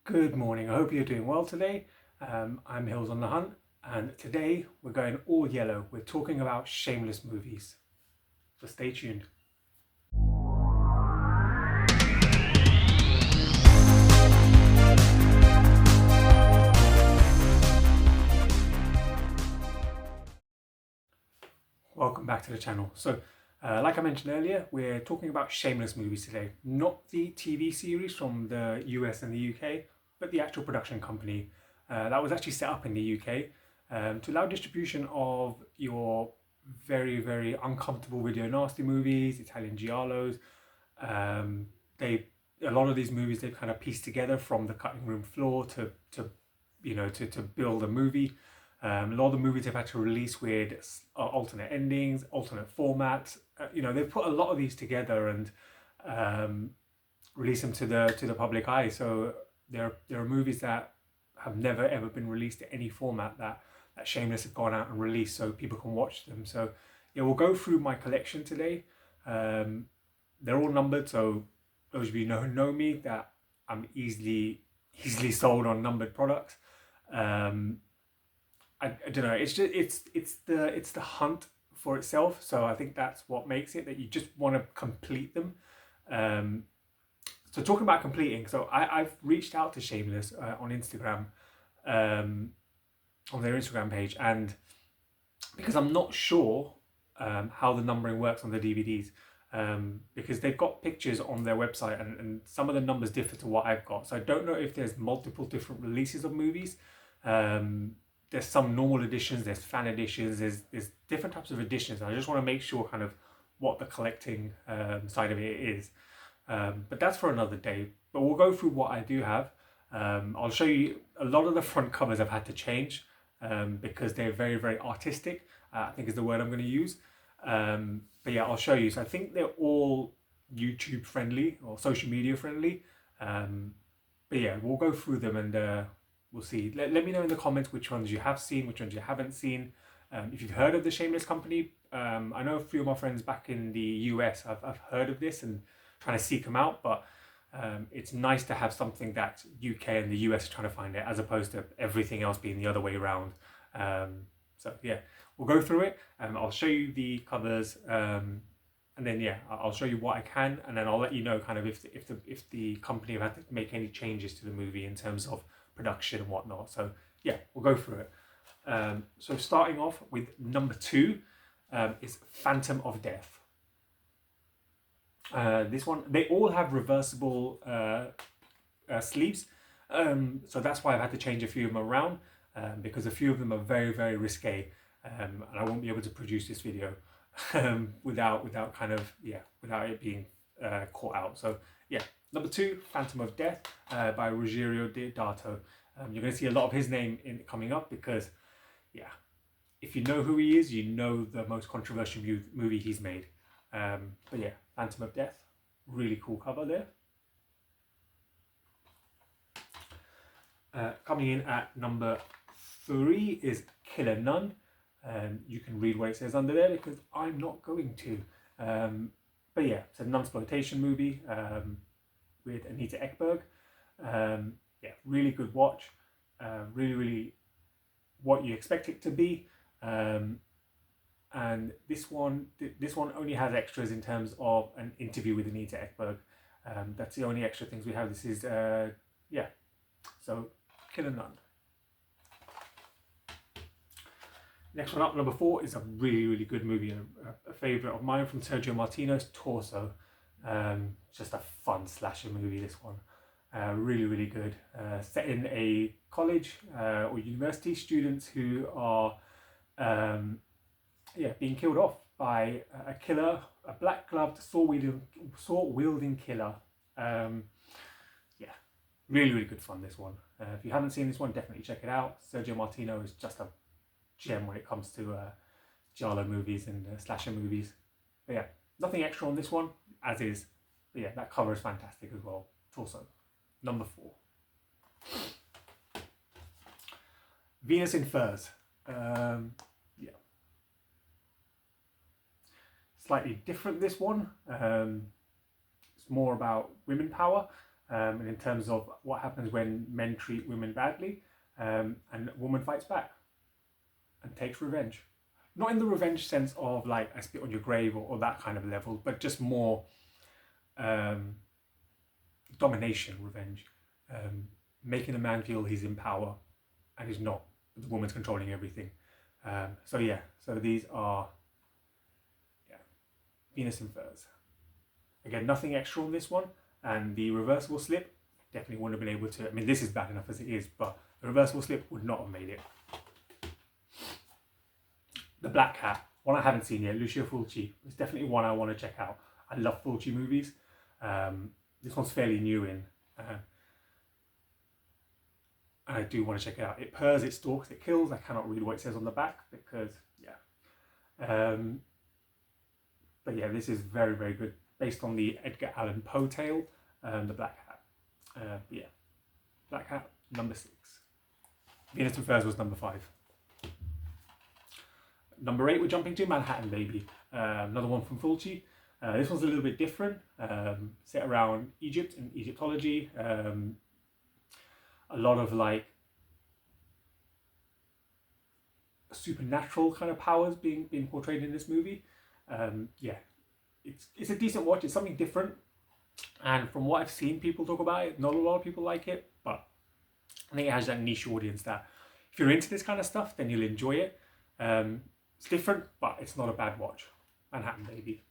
Good morning, I hope you're doing well today. I'm Hills on the Hunt, and today we're going all yellow. We're talking about shameless movies, so stay tuned. Welcome back to the channel. Like I mentioned earlier, we're talking about shameless movies today, not the TV series from the US and the UK, but the actual production company that was actually set up in the UK to allow distribution of your very uncomfortable video nasty movies, Italian giallos. They A lot of these movies they've kind of pieced together from the cutting room floor to build a movie. A lot of the movies they've had to release with alternate endings, alternate formats. They've put a lot of these together and release them to the public eye. So there are movies that have never ever been released in any format that Shameless have gone out and released, so people can watch them. So yeah, we'll go through my collection today. They're all numbered, so those of you who know me, that I'm easily sold on numbered products. I don't know. It's the hunt for itself. So I think that's what makes it that you just want to complete them. So talking about completing, so I've reached out to Shameless on Instagram, on their Instagram page, and because I'm not sure how the numbering works on the DVDs, because they've got pictures on their website and some of the numbers differ to what I've got. So I don't know if there's multiple different releases of movies. There's some normal editions, there's fan editions, there's different types of editions. I just want to make sure kind of what the collecting side of it is. But that's for another day. But we'll go through what I do have. I'll show you a lot of the front covers I've had to change because they're very artistic, I think is the word I'm going to use. But yeah, I'll show you. So I think they're all YouTube friendly or social media friendly. But yeah, we'll go through them and we'll see. Let me know in the comments which ones you have seen, which ones you haven't seen. If you've heard of the Shameless company, I know a few of my friends back in the US, I've heard of this and trying to seek them out, but it's nice to have something that UK and the US are trying to find it, as opposed to everything else being the other way around. So yeah, we'll go through it. I'll show you the covers, and then yeah, I'll show you what I can, and then I'll let you know kind of if the company have had to make any changes to the movie in terms of production and whatnot. So yeah, we'll go through it. So starting off with number 2 is Phantom of Death. This one, they all have reversible sleeves, so that's why I've had to change a few of them around, because a few of them are very risque, and I won't be able to produce this video without kind of, yeah, without it being caught out. So yeah, number 2, Phantom of Death by Ruggiero Deodato. You're going to see a lot of his name coming up because, yeah, if you know who he is, you know the most controversial movie he's made. But yeah, Phantom of Death, really cool cover there. Coming in at number 3 is Killer Nun. You can read what it says under there because I'm not going to. But yeah, it's a nunsploitation movie with Anita Ekberg. Yeah, really good watch. Really what you expect it to be. And this one only has extras in terms of an interview with Anita Ekberg. That's the only extra things we have. This is yeah. So Killer Nun. Next one up, number 4, is a really good movie, a favourite of mine from Sergio Martino's Torso. Just a fun slasher movie, this one. Really good. Set in a college or university, students who are being killed off by a killer, a black-gloved, sword-wielding killer. Yeah, really good fun, this one. If you haven't seen this one, definitely check it out. Sergio Martino is just a gem when it comes to Giallo movies and slasher movies. But yeah, nothing extra on this one, as is. But yeah, that cover is fantastic as well. Torso, number 4. Venus in Furs. Yeah, slightly different, this one. It's more about women power. and in terms of what happens when men treat women badly, and a woman fights back and takes revenge. Not in the revenge sense of like I spit on your grave or that kind of level, but just more domination revenge, making a man feel he's in power and he's not. The woman's controlling everything. So yeah, so these are Venus in Furs. Again, nothing extra on this one, and the reversible slip definitely wouldn't have been able to. I mean, this is bad enough as it is, but the reversible slip would not have made it. The Black Cat, one I haven't seen yet, Lucio Fulci. It's definitely one I want to check out. I love Fulci movies. This one's fairly new in, and I do want to check it out. It purrs, it stalks, it kills. I cannot read what it says on the back because, yeah. But yeah, this is very, very good. Based on the Edgar Allan Poe tale, The Black Cat. Yeah, Black Cat, number 6. Venus in Furs was number 5. Number 8, we're jumping to Manhattan Baby. Another one from Fulci. This one's a little bit different. Set around Egypt and Egyptology. A lot of like supernatural kind of powers being portrayed in this movie. Yeah, it's a decent watch. It's something different, and from what I've seen people talk about it, not a lot of people like it, but I think it has that niche audience that if you're into this kind of stuff, then you'll enjoy it. It's different, but it's not a bad watch. Manhattan Baby,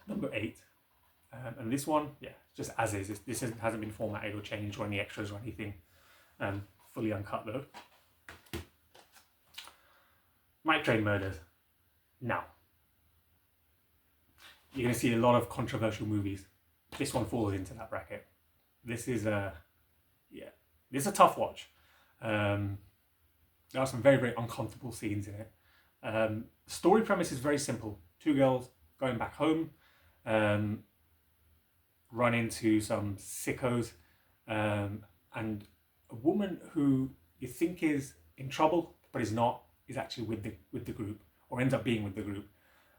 number 8, and this one, yeah, just as is. This hasn't been formatted or changed or any extras or anything. Fully uncut though. Night Train Murders. Now, you're going to see a lot of controversial movies. This one falls into that bracket. This is this is a tough watch. There are some very, very uncomfortable scenes in it. Story premise is very simple. 2 girls going back home, run into some sickos, and a woman who you think is in trouble but is not, is actually with the group, or ends up being with the group.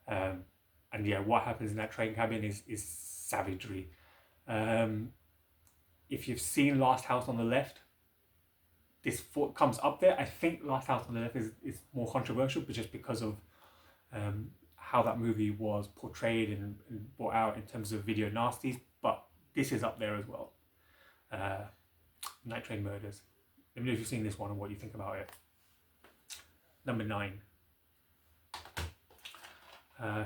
And yeah, what happens in that train cabin is savagery. If you've seen Last House on the Left, this comes up there. I think Last House on the Left is more controversial, but just because of how that movie was portrayed and brought out in terms of video nasties. But this is up there as well. Night Train Murders. Let me know if you've seen this one and what you think about it. Number 9.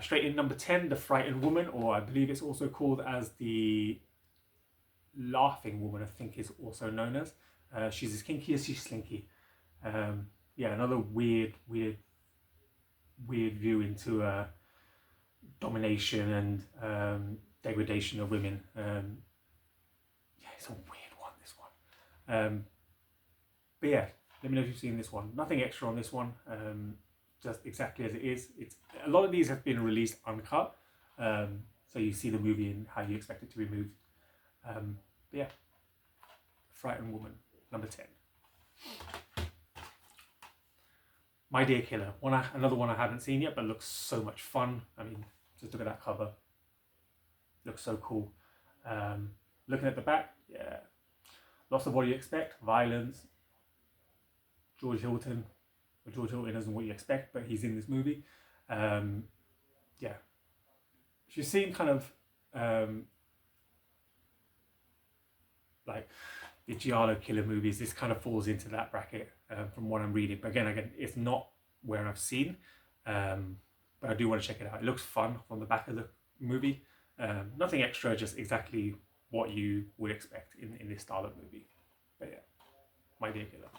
Straight in number 10, The Frightened Woman, or I believe it's also called as The Laughing Woman, I think is also known as. She's as kinky as she's slinky. Yeah, another weird view into domination and degradation of women. Yeah, it's a weird one, this one. But yeah, let me know if you've seen this one. Nothing extra on this one. Just exactly as it is. It's a lot of these have been released uncut, so you see the movie and how you expect it to be moved. But yeah, Frightened Woman, number 10. My Dear Killer, another one I haven't seen yet, but looks so much fun. I mean, just look at that cover. Looks so cool. Looking at the back, yeah, lots of what you expect: violence. George Hilton isn't what you expect, but he's in this movie. Yeah, if you've seen kind of like the Giallo killer movies, this kind of falls into that bracket from what I'm reading. But again, it's not where I've seen, but I do want to check it out. It looks fun from the back of the movie. Nothing extra, just exactly what you would expect in this style of movie. But yeah, My Dear Killer.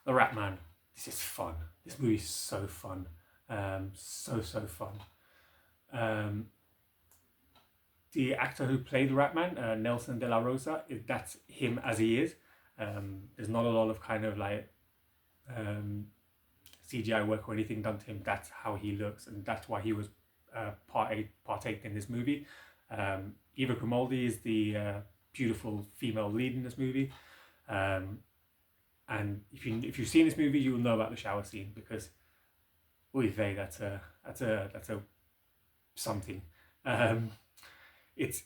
The Rat Man. This is fun. This movie is so fun. So fun. The actor who played the Rat Man, Nelson De La Rosa, that's him as he is. There's not a lot of kind of like CGI work or anything done to him. That's how he looks, and that's why he was partaked in this movie. Eva Grimaldi is the beautiful female lead in this movie. And if you've seen this movie, you'll know about the shower scene, because oy vey, that's a something. it's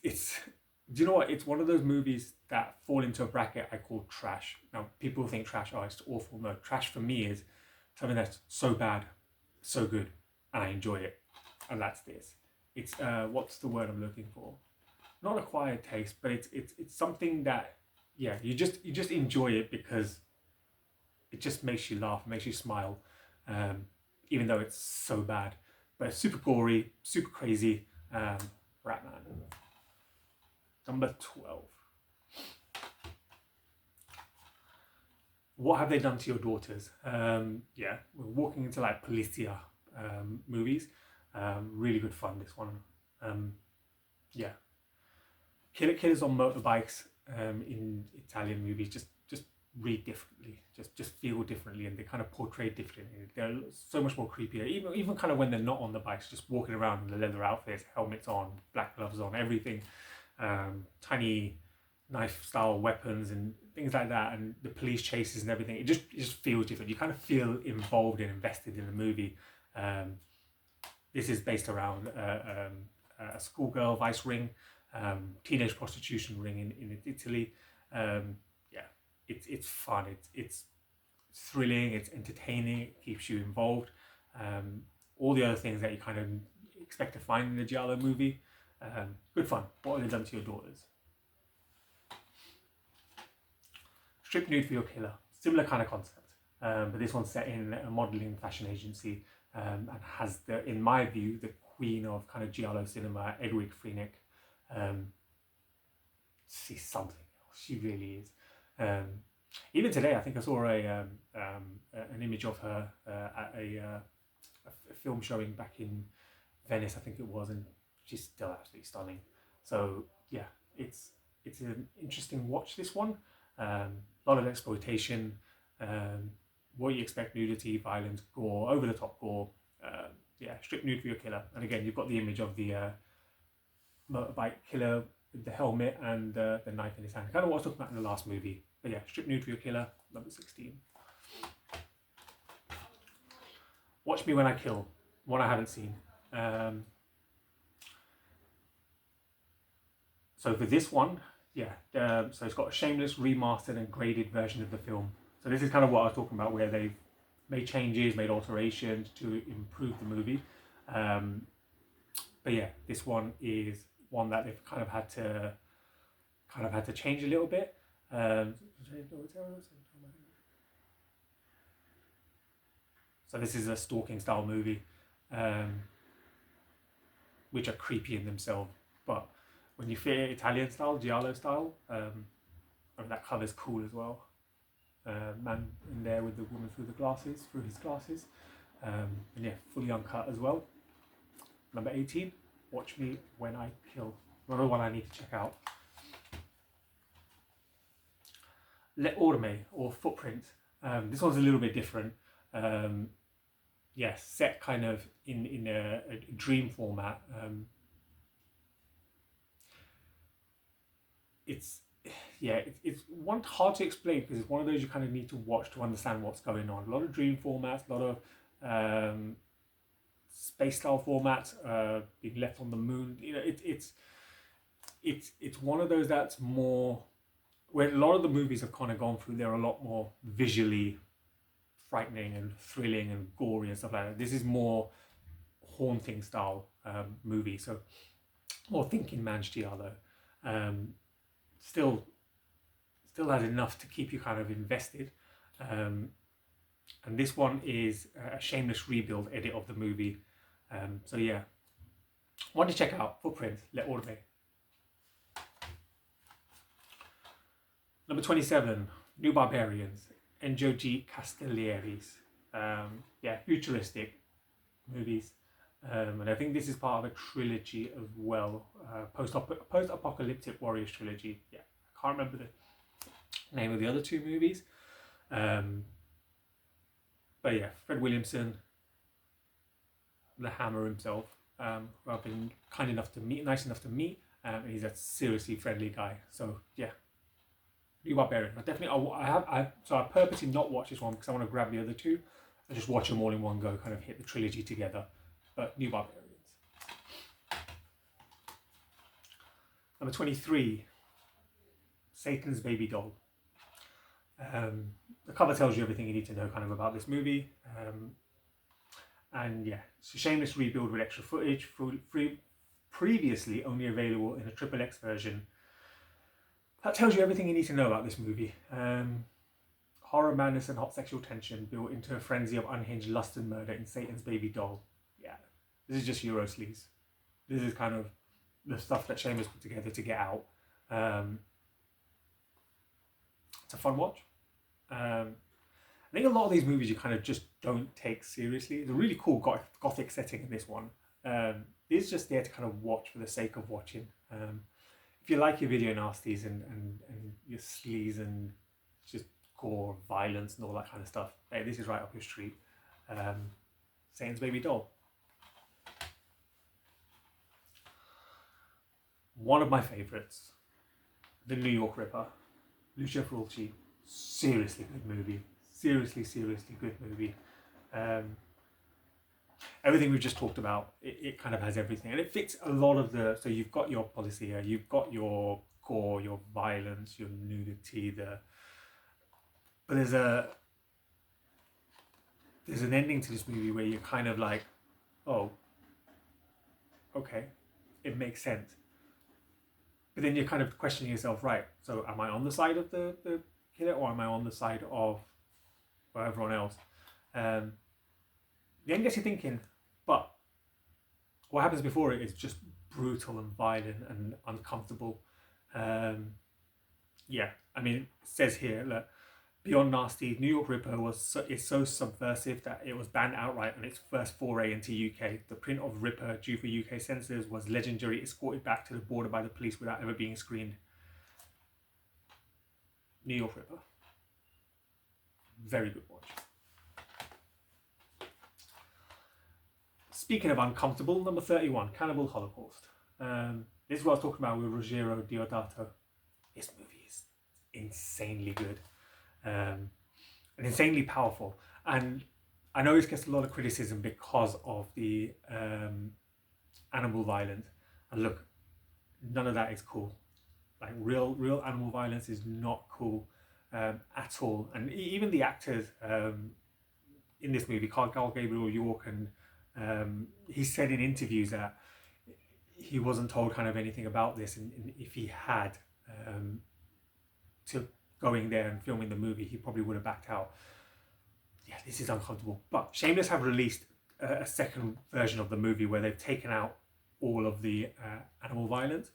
do you know what? It's one of those movies that fall into a bracket I call trash. Now people think trash, oh, it's awful. No, trash for me is something that's so bad, so good, and I enjoy it. And that's this. It's what's the word I'm looking for? Not acquired taste, but it's something that, yeah, you just enjoy it because it just makes you laugh, makes you smile, um, even though it's so bad. But it's super gory, super crazy. Ratman. Number 12. What have they done to your daughters? Yeah, we're walking into like Policia movies. Really good fun, this one. Yeah, killers on motorbikes in Italian movies just read differently, just feel differently, and they kind of portray differently. They're so much more creepier. Even kind of when they're not on the bikes, just walking around in the leather outfits, helmets on, black gloves on, everything, tiny knife style weapons and things like that, and the police chases and everything. It just feels different. You kind of feel involved and invested in the movie. This is based around a schoolgirl vice ring, teenage prostitution ring in Italy. Yeah, it's fun. It's thrilling. It's entertaining. It keeps you involved. All the other things that you kind of expect to find in the Giallo movie. Good fun. What have they done to your daughters? Strip nude for your killer. Similar kind of concept, but this one's set in a modelling fashion agency, and has in my view, the queen of kind of Giallo cinema, Edwig Freenich. She's something else. She really is. Even today, I think I saw an image of her at a film showing back in Venice, I think it was, and she's still absolutely stunning. So yeah, it's an interesting watch, this one. A lot of exploitation, what you expect: nudity, violence, gore, over the top gore. Yeah, strip nude for your killer. And again, you've got the image of the motorbike killer with the helmet and the knife in his hand. Kind of what I was talking about in the last movie. But yeah, strip nude for your killer, number 16. Watch Me When I Kill, one I haven't seen. So for this one, yeah, so it's got a Shameless remastered and graded version of the film. So this is kind of what I was talking about, where they've made changes, made alterations to improve the movie. But yeah, this one is one that they've kind of had to change a little bit. So this is a stalking style movie, which are creepy in themselves. But when you fit it Italian style, Giallo style, I mean, that colour's cool as well. Man in there with the woman through his glasses. And yeah, fully uncut as well. Number 18, Watch Me When I Kill. Another one I need to check out. Le Orme, or Footprint. This one's a little bit different. Yeah, set kind of in a dream format. It's one hard to explain because it's one of those you kind of need to watch to understand what's going on. A lot of dream formats, a lot of space style formats, being left on the moon. You know, it's one of those that's more, where a lot of the movies have kind of gone through. They're a lot more visually frightening and thrilling and gory and stuff like that. This is more haunting style movie, so more thinking man's Giallo. Still has enough to keep you kind of invested. And this one is a Shameless rebuild edit of the movie. So yeah, one to check out: Footprint, Le Orbe. Number 27, New Barbarians, Enzo G. Castellieri's. Yeah, futuristic movies. And I think this is part of a trilogy as well, post-apocalyptic warriors trilogy. Yeah, I can't remember the name of the other two movies. But yeah, Fred Williamson, the Hammer himself, who I've been nice enough to meet, and he's a seriously friendly guy. So yeah, New Barbarian. I purposely not watch this one because I want to grab the other two and just watch them all in one go, kind of hit the trilogy together. But New Barbarians. Number 23, Satan's Baby Doll. The cover tells you everything you need to know kind of about this movie. And yeah, it's a shameless rebuild with extra footage, previously only available in a XXX version. That tells you everything you need to know about this movie. Horror, madness, and hot sexual tension built into a frenzy of unhinged lust and murder in Satan's Baby Doll. Yeah, this is just Euro sleaze. This is kind of the stuff that Shameless put together to get out. It's a fun watch. I think a lot of these movies you kind of just don't take seriously. It's a really cool gothic setting in this one. It's just there to kind of watch for the sake of watching. If you like your video nasties and your sleaze and just gore, violence and all that kind of stuff, hey, this is right up your street. Satan's Baby Doll. One of my favourites, The New York Ripper. Lucio Fulci. Seriously good movie. Seriously good movie. Everything we've just talked about, it kind of has everything, and it fits a lot of the. So you've got your policia, you've got your gore, your violence, your nudity. But there's an ending to this movie where you're kind of like, oh, okay, it makes sense. But then you're kind of questioning yourself, right? So am I on the side of the killer, or am I on the side of everyone else? The end gets you thinking, but what happens before it is just brutal and violent and uncomfortable. Yeah, I mean, it says here that beyond nasty, New York Ripper is so subversive that it was banned outright on its first foray into UK. The print of Ripper, due for UK censors, was legendary, escorted back to the border by the police without ever being screened. New York Ripper. Very good watch. Speaking of uncomfortable, number 31, Cannibal Holocaust. This is what I was talking about with Ruggero Deodato. This movie is insanely good. And insanely powerful, and I know it gets a lot of criticism because of the animal violence, and look, none of that is cool. Like real animal violence is not cool at all. And even the actors in this movie, Carl Gabriel York, and he said in interviews that he wasn't told kind of anything about this, and if he had to going there and filming the movie, he probably would have backed out. Yeah, this is uncomfortable. But Shameless have released a second version of the movie where they've taken out all of the animal violence.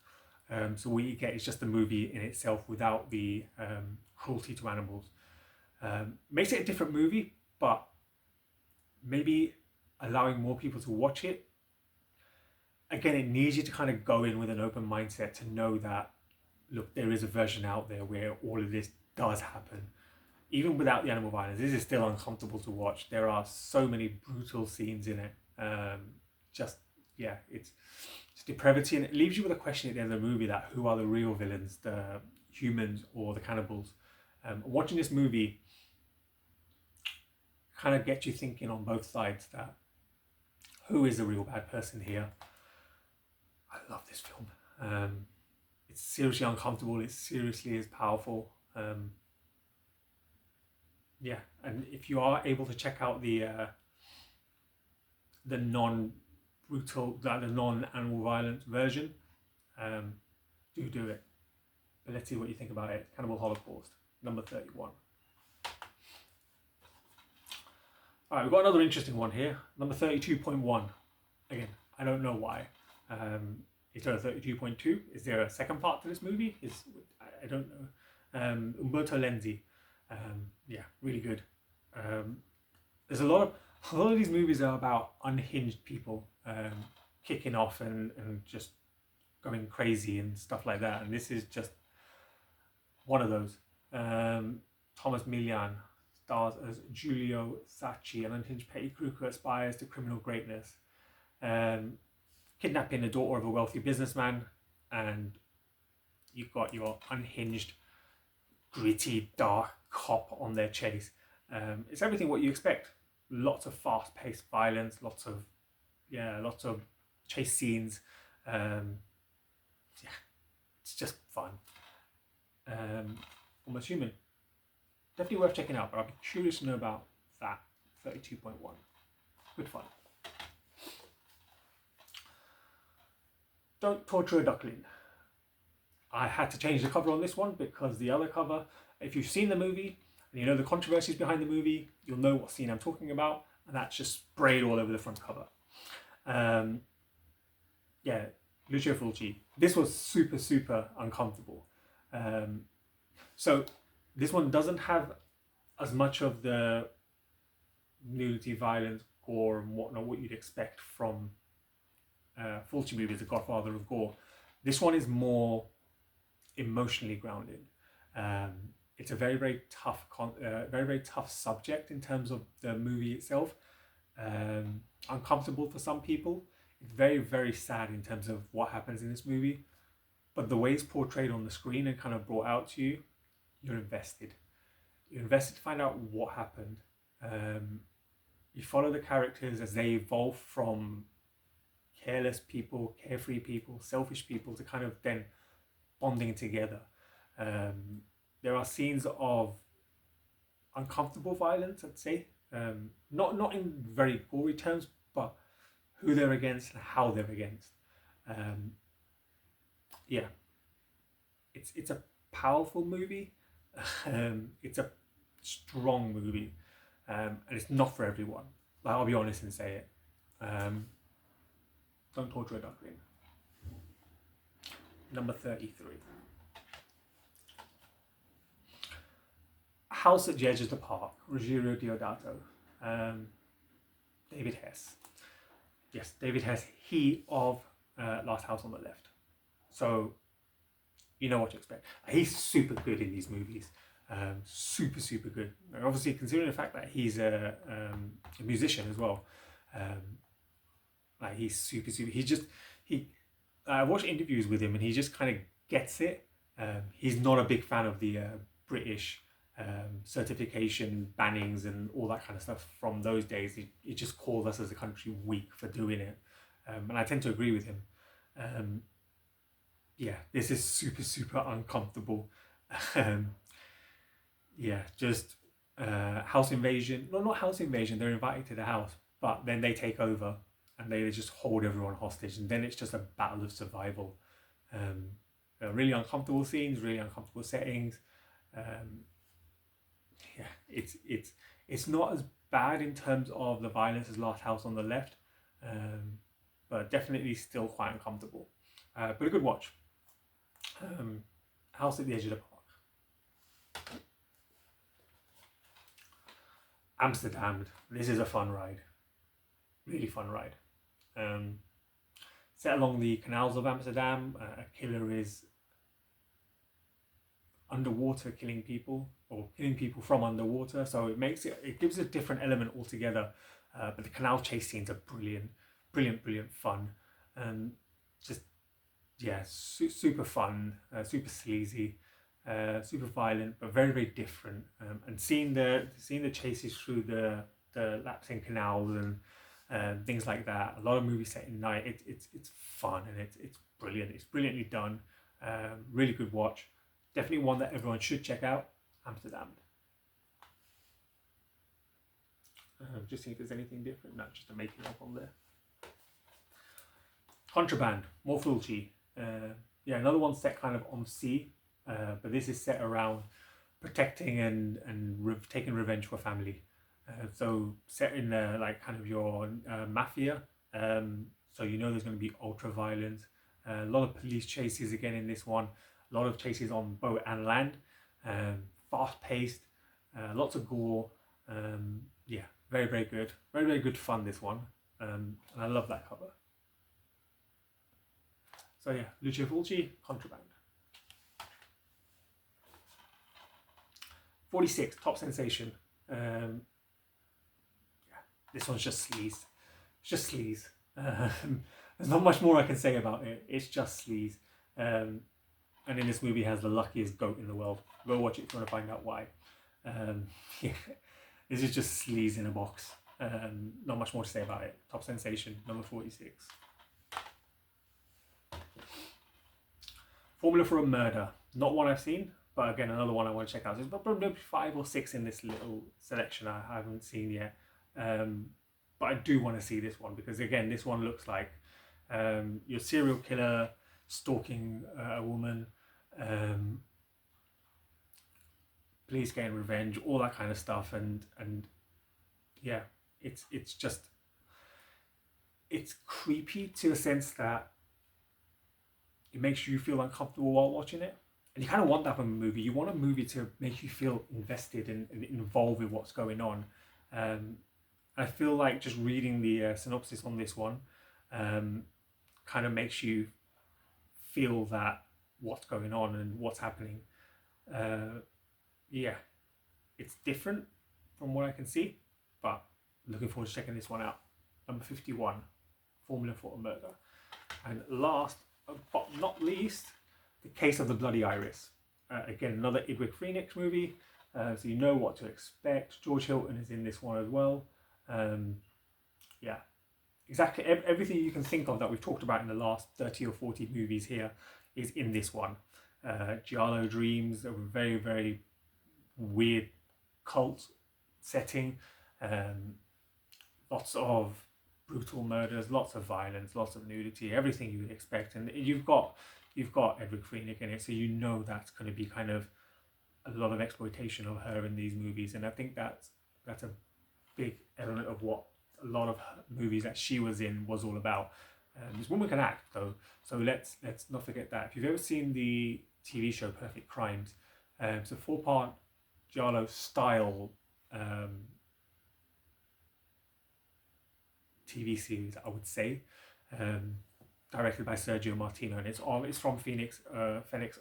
So what you get is just the movie in itself without the cruelty to animals. Makes it a different movie, but maybe allowing more people to watch it. Again, it needs you to kind of go in with an open mindset to know that, look, there is a version out there where all of this does happen. Even without the animal violence, this is still uncomfortable to watch. There are so many brutal scenes in it. It's depravity, and it leaves you with a question at the end of the movie that who are the real villains, the humans or the cannibals? Watching this movie kind of gets you thinking on both sides that who is the real bad person here? I love this film. It's seriously uncomfortable. It seriously is powerful. Yeah, and if you are able to check out the non-brutal, the non-animal violence version, do it. But let's see what you think about it. Cannibal Holocaust, number 31. All right, we've got another interesting one here, number 32.1. Again, I don't know why. Is there a 32.2? Is there a second part to this movie? I don't know. Umberto Lenzi. Yeah, really good. There's a lot of these movies are about unhinged people kicking off and just going crazy and stuff like that. And this is just one of those. Thomas Milian stars as Giulio Sacchi, an unhinged petty crook who aspires to criminal greatness. Kidnapping the daughter of a wealthy businessman, and you've got your unhinged, gritty, dark cop on their chase. It's everything what you expect. Lots of fast-paced violence, lots of chase scenes. it's just fun. I'm assuming definitely worth checking out, but I'd be curious to know about that 32.1. Good fun. Don't Torture a Duckling. I had to change the cover on this one because the other cover, if you've seen the movie and you know the controversies behind the movie, you'll know what scene I'm talking about, and that's just sprayed all over the front cover. Yeah, Lucio Fulci. This was super, super uncomfortable. So this one doesn't have as much of the nudity, violence, gore, and whatnot, what you'd expect from Fulci movies, The Godfather of Gore. This one is more emotionally grounded. It's a very, very tough, very tough subject in terms of the movie itself. Uncomfortable for some people. It's very, very sad in terms of what happens in this movie. But the way it's portrayed on the screen and kind of brought out to you, you're invested. You're invested to find out what happened. You follow the characters as they evolve from careless people, carefree people, selfish people to kind of then bonding together. There are scenes of uncomfortable violence, I'd say. Not in very gory terms, but who they're against and how they're against. Yeah, it's a powerful movie. It's a strong movie, and it's not for everyone. Like, I'll be honest and say it. Don't Torture a Duckling. Number 33. House at the Edge of the Park, Ruggiero Deodato. David Hess. Yes, David Hess, he of Last House on the Left. So, you know what to expect. He's super good in these movies. Super, super good. Obviously, considering the fact that he's a musician as well. Like, he's super, super. I watched interviews with him and he just kind of gets it. He's not a big fan of the British certification bannings and all that kind of stuff from those days. He just called us as a country weak for doing it. And I tend to agree with him. Yeah, this is super, super uncomfortable. Yeah, just house invasion. No, not house invasion. They're invited to the house, but then they take over and they just hold everyone hostage. And then it's just a battle of survival. Really uncomfortable scenes, really uncomfortable settings. Yeah, it's not as bad in terms of the violence as Last House on the Left, but definitely still quite uncomfortable. But a good watch. House at the Edge of the Park. Amsterdam. This is a fun ride. Really fun ride. Set along the canals of Amsterdam, a killer is underwater killing people, or killing people from underwater, so it gives a different element altogether. But the canal chase scenes are brilliant fun. Just, yeah, super fun, super sleazy, super violent, but very, very different. And seeing the chases through the lapsing canals and things like that. A lot of movies set in night. It's fun and it's brilliant. It's brilliantly done. Really good watch. Definitely one that everyone should check out. Amsterdam. Just see if there's anything different. No, just a making up on there. Contraband. More Fulci. Yeah, another one set kind of on sea, but this is set around protecting and taking revenge for family. So set in like kind of your mafia. So you know there's going to be ultra violence. A lot of police chases again in this one. A lot of chases on boat and land. Fast paced. Lots of gore. Yeah, very, very good. Very, very good fun, this one. And I love that cover. So yeah, Lucio Fulci, Contraband. 46, Top Sensation. Yeah, this one's just sleaze. It's just sleaze. There's not much more I can say about it. It's just sleaze. And in this movie has the luckiest goat in the world. Go watch it if you want to find out why. Yeah, this is just sleaze in a box. Not much more to say about it. Top Sensation, number 46. Formula for a Murder. Not one I've seen, but again, another one I want to check out. There's probably 5 or 6 in this little selection I haven't seen yet. But I do want to see this one because, again, this one looks like your serial killer stalking a woman, police getting revenge, all that kind of stuff, and yeah, it's just, it's creepy to a sense that it makes you feel uncomfortable while watching it. And you kind of want that from a movie. You want a movie to make you feel invested and involved with what's going on. I feel like just reading the synopsis on this one kind of makes you feel that what's going on and what's happening. Yeah, it's different from what I can see, but looking forward to checking this one out. Number 51, Formula for a Murder. And last but not least, The Case of the Bloody Iris. Again, another Idwig Phoenix movie, so you know what to expect. George Hilton is in this one as well. Yeah, exactly everything you can think of that we've talked about in the last 30 or 40 movies here is in this one. Giallo dreams, a very, very weird cult setting. Lots of brutal murders, lots of violence, lots of nudity, everything you would expect. And you've got Edward Phoenix in it, so you know that's going to be kind of a lot of exploitation of her in these movies. And I think that's a big element of what a lot of movies that she was in was all about. This woman can act though, so let's not forget that. If you've ever seen the TV show Perfect Crimes, it's a 4-part Giallo style TV series, I would say, directed by Sergio Martino, and it's from Phoenix's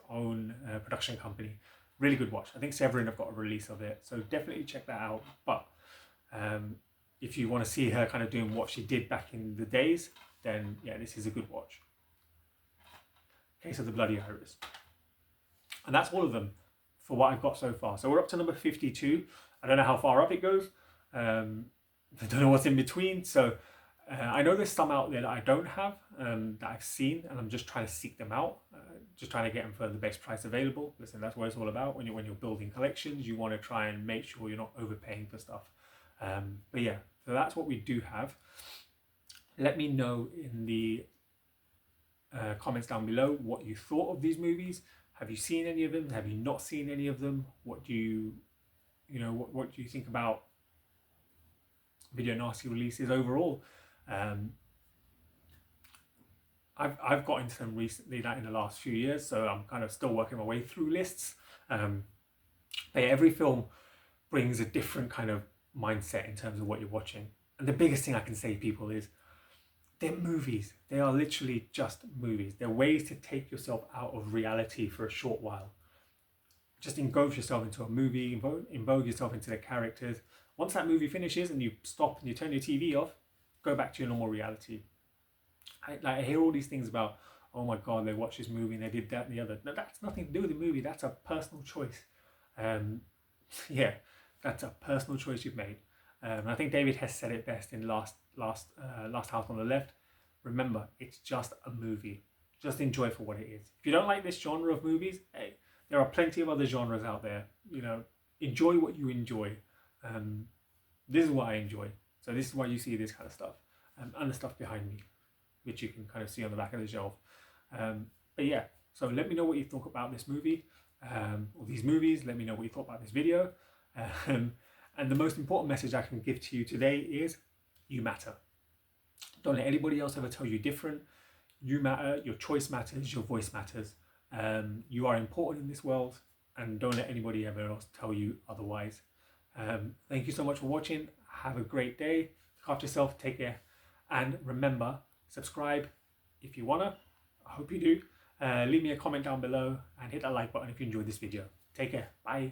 own production company. Really good watch. I think Severin have got a release of it, so definitely check that out. But if you want to see her kind of doing what she did back in the days, then yeah, this is a good watch. Case of the Bloody Iris. And that's all of them for what I've got so far. So we're up to number 52. I don't know how far up it goes. I don't know what's in between. So I know there's some out there that I don't have, that I've seen, and I'm just trying to seek them out. Just trying to get them for the best price available. Listen, that's what it's all about. When you're building collections, you want to try and make sure you're not overpaying for stuff. But yeah, so that's what we do have. Let me know in the comments down below what you thought of these movies. Have you seen any of them? Have you not seen any of them? What do you do you think about Video Nasty releases overall? I've got into them recently, that in the last few years, so I'm kind of still working my way through lists. But yeah, every film brings a different kind of mindset in terms of what you're watching. And the biggest thing I can say to people is, they're movies. They are literally just movies. They're ways to take yourself out of reality for a short while. Just engulf yourself into a movie, invoke yourself into the characters. Once that movie finishes and you stop and you turn your TV off, go back to your normal reality. I hear all these things about, oh my God, they watched this movie and they did that and the other. No, that's nothing to do with the movie. That's a personal choice. Yeah, that's a personal choice you've made. I think David Hess said it best in Last House on the Left. Remember, it's just a movie. Just enjoy for what it is. If you don't like this genre of movies, hey, there are plenty of other genres out there. You know, enjoy what you enjoy. This is what I enjoy. So this is why you see this kind of stuff. And the stuff behind me, which you can kind of see on the back of the shelf. But yeah, so let me know what you thought about this movie, or these movies. Let me know what you thought about this video. And the most important message I can give to you today is, you matter. Don't let anybody else ever tell you different. You matter, your choice matters, your voice matters. You are important in this world, and don't let anybody ever else tell you otherwise. Thank you so much for watching. Have a great day. Look after yourself, take care. And remember, subscribe if you wanna. I hope you do. Leave me a comment down below and hit that like button if you enjoyed this video. Take care. Bye.